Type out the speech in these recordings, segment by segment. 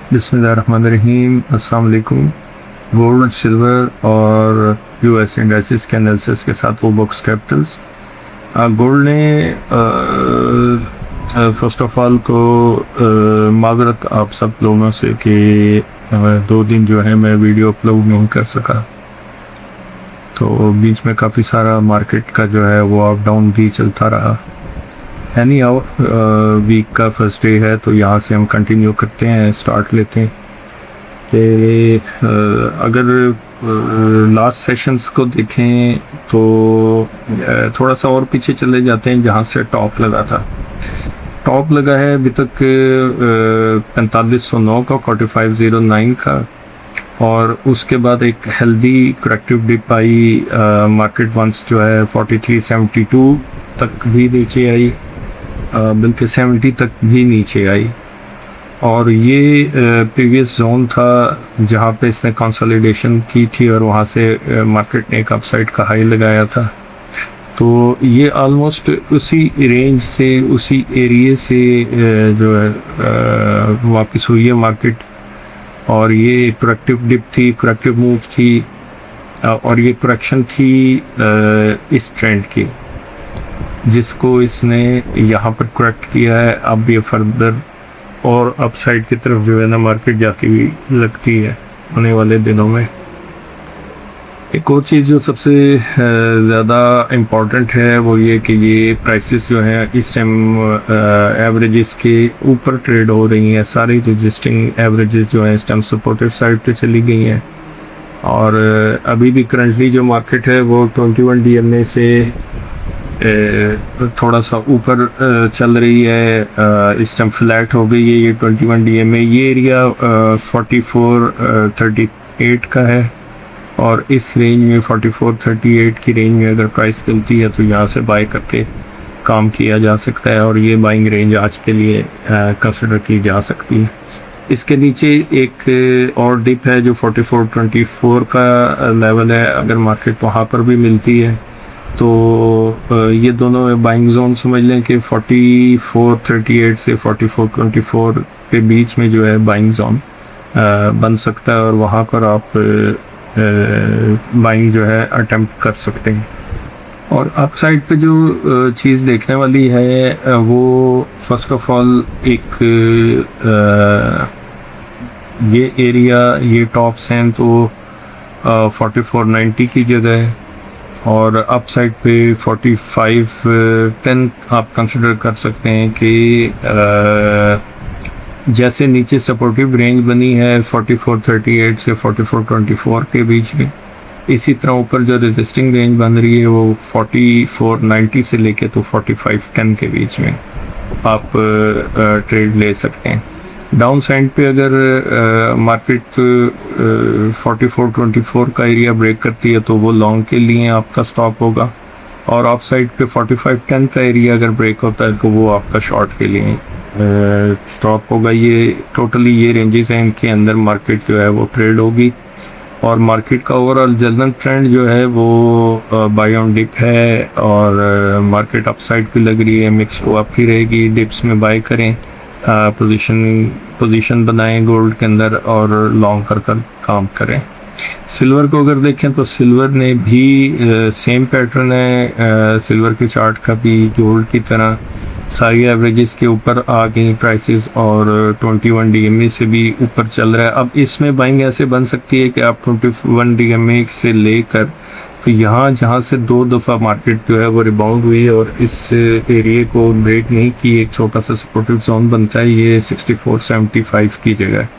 बिस्मिल्लाहिर्रहमानिर्रहीम। अस्सलाम वालेकुम। गोल्ड, सिल्वर और यूएस इंडेक्सेस के एनालिसिस के साथ वो बुक्स कैपिटल्स। गोल्ड ने फर्स्ट ऑफ ऑल को माजरत आप सब लोगों से कि 2 दिन जो है मैं वीडियो अपलोड नहीं कर सका, तो बीच में काफ़ी सारा मार्केट का जो है वो अप डाउन भी चलता रहा। एनी हाउ वीक का फर्स्ट डे है, तो यहाँ से हम कंटिन्यू करते हैं, स्टार्ट लेते हैं कि अगर लास्ट सेशंस को देखें तो थोड़ा सा और पीछे चले जाते हैं जहाँ से टॉप लगा था। टॉप लगा है अभी तक 4509 का, 4509 का, और उसके बाद एक हेल्दी करेक्टिव डिप आई। मार्केट वंस जो है 4372 तक भी नीचे आई, बल्कि 70 तक भी नीचे आई, और ये प्रीवियस जोन था जहाँ पे इसने कंसोलिडेशन की थी और वहाँ से मार्केट ने एक अपसाइड का हाई लगाया था। तो ये ऑलमोस्ट उसी रेंज से, उसी एरिया से जो है वापस हुई है मार्केट, और ये करेक्टिव डिप थी, करेक्टिव मूव थी, और ये करेक्शन थी इस ट्रेंड की, जिसको इसने यहाँ पर करेक्ट किया है। अब ये फर्दर और अपसाइड की तरफ जो है ना मार्केट जाती हुई लगती है आने वाले दिनों में। एक और चीज़ जो सबसे ज़्यादा इम्पॉर्टेंट है वो ये कि ये प्राइसेस जो हैं इस टाइम एवरेजेस के ऊपर ट्रेड हो रही हैं। सारी रजिस्टिंग एवरेजेस जो हैं इस टाइम सपोर्टिव साइड पे चली गई हैं, और अभी भी करंटली जो मार्केट है वो 21 DMA से थोड़ा सा ऊपर चल रही है। इस टाइम फ्लैट हो गई है ये 21 DMA। ये एरिया 4438 का है, और इस रेंज में 4438 की रेंज में अगर प्राइस मिलती है तो यहाँ से बाय करके काम किया जा सकता है, और ये बाइंग रेंज आज के लिए कंसिडर की जा सकती है। इसके नीचे एक और डिप है जो 4424 का लेवल है। अगर मार्केट वहाँ पर भी मिलती है तो ये दोनों बाइंग जोन समझ लें कि 4438 से 4424 के बीच में जो है बाइंग जोन बन सकता है, और वहाँ पर आप बाइंग जो है अटेम्प्ट कर सकते हैं। और अपसाइड पे जो चीज़ देखने वाली है वो फर्स्ट ऑफ ऑल एक ये एरिया, ये टॉप्स हैं तो 4490 की जगह है, और अपसाइड पे 4510 आप कंसिडर कर सकते हैं कि जैसे नीचे सपोर्टिव रेंज बनी है 4438 से 4424 के बीच में, इसी तरह ऊपर जो रेजिस्टिंग रेंज बन रही है वो 4490 से लेके तो 4510 के बीच में आप ट्रेड ले सकते हैं। डाउन साइड पे अगर मार्केट 4424 का एरिया ब्रेक करती है तो वो लॉन्ग के लिए आपका स्टॉप होगा, और ऑफ साइड पे 4510 का एरिया अगर ब्रेक होता है तो वो आपका शॉर्ट के लिए स्टॉप होगा। ये टोटली ये रेंजेस हैं, इनके अंदर मार्केट जो है वो ट्रेड होगी, और मार्केट का ओवरऑल जनरल ट्रेंड जो है वो बाय ऑन डिप है, और मार्केट अपसाइड की लग रही है, मिक्स को आपकी रहेगी। डिप्स में बाय करें, पोजीशन बनाएं गोल्ड के अंदर, और लॉन्ग कर काम करें। सिल्वर को अगर देखें तो सिल्वर ने भी सेम पैटर्न है। सिल्वर के चार्ट का भी गोल्ड की तरह सारी एवरेजेस के ऊपर आ गई प्राइसेस, और 21 DMA से भी ऊपर चल रहा है। अब इसमें बाइंग ऐसे बन सकती है कि आप 21 DMA से लेकर तो यहाँ जहाँ से 2 दफ़ा मार्केट जो है वो रिबाउंड हुई है और इस एरिया को ब्रेक नहीं की, एक छोटा सा सपोर्टिव जोन बनता है, ये 6475 की जगह है।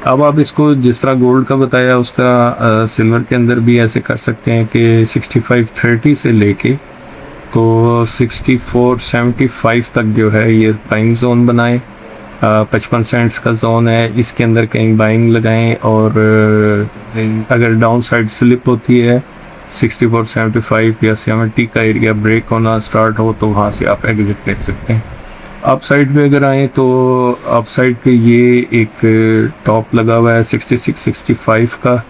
अब आप इसको जिस तरह गोल्ड का बताया उसका सिल्वर के अंदर भी ऐसे कर सकते हैं कि 6530 से लेके तो 6475 तक जो है ये बाइंग जोन बनाएं। 55 सेंट्स का जोन है, इसके अंदर कहीं बाइंग लगाएं, और अगर डाउन साइड स्लिप होती है 6475 या 70 का एरिया ब्रेक होना स्टार्ट हो तो वहाँ से आप एग्जिट ले सकते हैं। अप साइड पे अगर आए तो अप साइड पे ये एक टॉप लगा हुआ है 6665 का,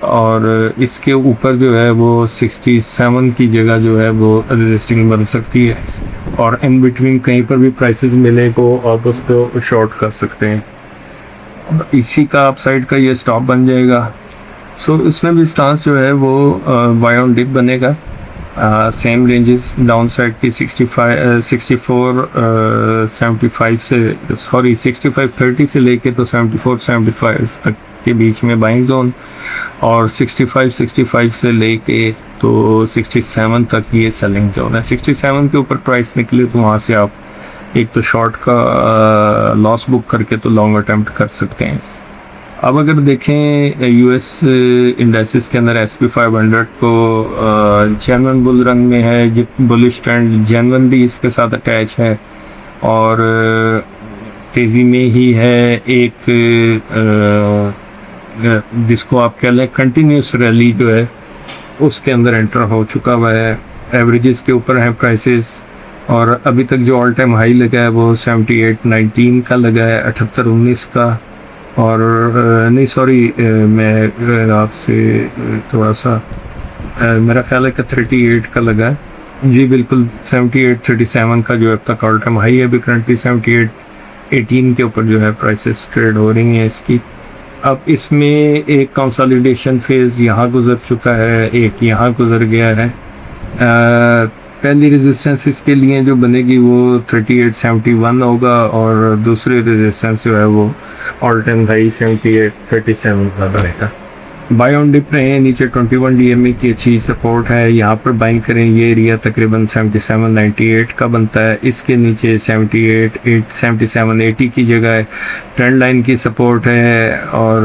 और इसके ऊपर जो है वो 67 की जगह जो है वो रेजिस्टिंग बन सकती है, और इन बिटवीन कहीं पर भी प्राइसेस मिले तो आप उसको शॉर्ट कर सकते हैं। इसी का अपसाइड का ये स्टॉप बन जाएगा। सो इसमें भी स्टांस जो है वो बाय ऑन डिप बनेगा। सेम रेंजेस डाउन साइड की 65 64 75 से सॉरी 65-30 से लेके तो 74-75 तक के बीच में बाइंग जोन, और 65-65 से लेके तो 67 तक ये सेलिंग जोन है। 67 के ऊपर प्राइस निकले तो वहाँ से आप एक तो शॉर्ट का लॉस बुक करके तो लॉन्ग अटेम्प्ट कर सकते हैं। अब अगर देखें यूएस इंडेक्सेस के अंदर SP 500 को जेन्युइन बुल रन में है, बुलिश ट्रेंड जेन्युइन भी इसके साथ अटैच है, और तेज़ी में ही है एक जिसको आप कह लें कंटिन्यूस रैली जो है उसके अंदर एंटर हो चुका हुआ है। एवरेजेस के ऊपर हैं प्राइसेस, और अभी तक जो ऑल टाइम हाई लगा है वो 78-19 का लगा है, 78-19 का, और नहीं सॉरी मैं आपसे थोड़ा सा मेरा ख्याल है कि 38 का लगा है जी, बिल्कुल 78-37 का जो अब तक ऑल टाइम हाई है। अभी करंटली 78-18 के ऊपर जो है प्राइसेस ट्रेड हो रही हैं इसकी। अब इसमें एक कंसोलिडेशन फेज़ यहाँ गुजर चुका है, एक यहाँ गुजर गया है। पहली रेजिस्टेंस इसके लिए जो बनेगी वो 38.71 होगा, और दूसरी रेजिस्टेंस जो है वो ऑल टाइम हाई 78.37 का रहेगा। बाय ऑन डिप रहे हैं, नीचे 21 DMA की अच्छी सपोर्ट है, यहाँ पर बाइंग करें। ये एरिया तकरीबन 77-98 का बनता है, इसके नीचे 77-80 की जगह है। ट्रेंड लाइन की सपोर्ट है और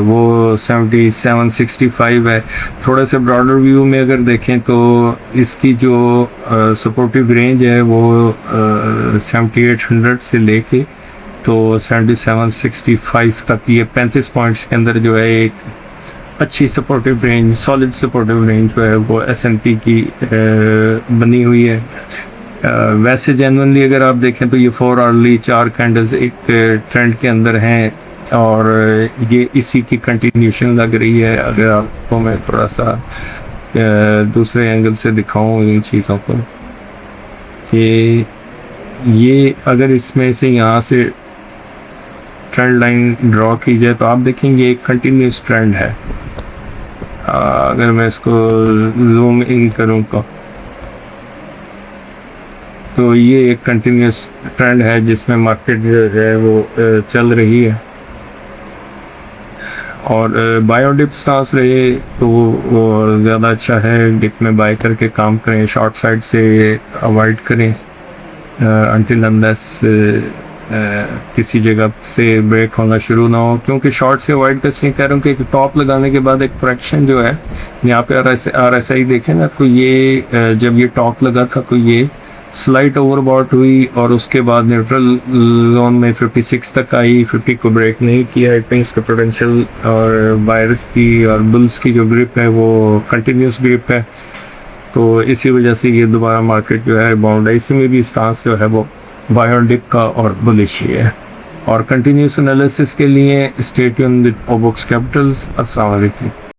वो 77-65 है। थोड़ा सा ब्रॉडर व्यू में अगर देखें तो इसकी जो सपोर्टिव रेंज है वो 7800 से लेके तो 77-65 तक, ये 35 पॉइंट्स के अंदर जो है एक अच्छी supportive range, solid supportive range जो है वो S&P की बनी हुई है। वैसे जेन्युइनली अगर आप देखें तो ये 4 आवर्ली 4 कैंडल्स एक ट्रेंड के अंदर हैं, और ये इसी की कंटिन्यूशन लग रही है। अगर आपको मैं थोड़ा सा दूसरे एंगल से दिखाऊं इन चीज़ों को, कि ये अगर इसमें से यहाँ से ट्रेंड लाइन ड्रॉ की जाए तो आप देखेंगे एक कंटिन्यूस ट्रेंड है। अगर मैं इसको जूम इन करूँ तो ये एक कंटिन्यूस ट्रेंड है जिसमें मार्केट जो है वो चल रही है। और बायो डिप स्टांस रहे तो वो ज़्यादा अच्छा है, डिप में बाय करके काम करें, शॉर्ट साइड से अवॉइड करें अनटिल अनलेस किसी जगह से ब्रेक होना शुरू ना हो। क्योंकि शॉर्ट से अवॉइड कर इसलिए कह रहा हूँ कि टॉप लगाने के बाद एक करेक्शन जो है यहाँ पे RSI देखें ना, तो ये जब ये टॉप लगा था तो ये स्लाइट ओवरबॉट हुई, और उसके बाद न्यूट्रल जोन में 56 तक आई, 50 को ब्रेक नहीं किया। इट मीन्स का पोटेंशियल और बायर्स की और बुल्स की जो ग्रिप है वो कंटिन्यूस ग्रिप है, तो इसी वजह से ये दोबारा मार्केट जो है बाउंड है। इसी में भी स्टांस जो है वो बाय ऑन डिप का और बुलिश है। और कंटिन्यूस एनालिसिस के लिए स्टे ट्यून्ड विद ओबुक्स कैपिटल्स। अस्सलाम वालेकुम।